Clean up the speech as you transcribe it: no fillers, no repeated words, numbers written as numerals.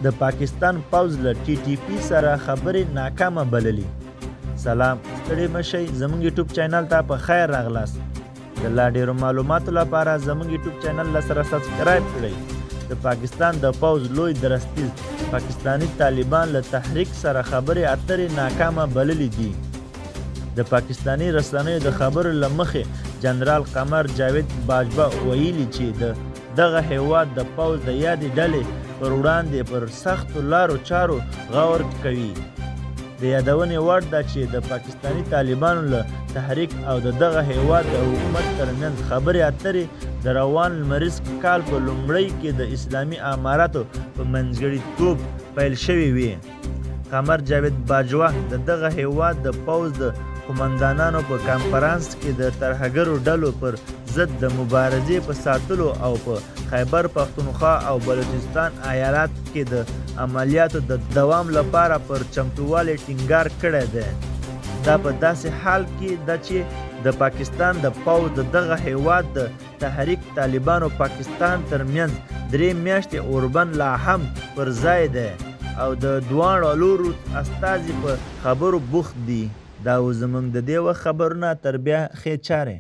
د پاکستان پوځ له ټي ټي پي سره خبرې ناکامه بللي. سلام، ستړي مشئ، زموږ یوټیوب چینل ته په خیر راغلاست. د لا ډېرو معلوماتو لپاره زموږ یوټیوب چینل له سره سبسکرایب کړئ. د پاکستان د پوځ لوی درستیز پاکستانی طالبان له تحریک سره خبرې اترې ناکامه بللي دي. د پاکستانی رسنیو د خبرو له مخې جنرال قمر جاوید باجوه ویلي چې د دغه هیواد د پوځ د یادې ډلې پر وړاندې پر سختو لارو چارو غور کوي. د یادونې وړ ده چې د پاکستانی طالبانو له تحریک او د دغه هیواد د حکومت ترمنځ خبرې اترې د روان لمریز کال په لومړۍ کې د اسلامي اماراتو په منځګړیتوب پیل شوې وې. قمر جاوید باجوه د دغه هیواد د پوځ د قمندانانو په کانفرانس کې د ترهګرو ډلو پر ضد د مبارزې په ساتلو او په خیبر پختونخوا او بلوچستان ایالات کې د عملیاتو د دوام لپاره پر چمتووالي ټینګار کړی دی. دا په داسې حال کې ده چې د پاکستان د پوځ د دغه هیواد د تحریک طالبانو پاکستان ترمنځ 3 میاشتې اوربند لا هم پر ځای دی او د دواړو لورو استازي په خبرو بوخت دي. دا و زموږ د دې وخت خبرونه، تر بیا ښې چارې.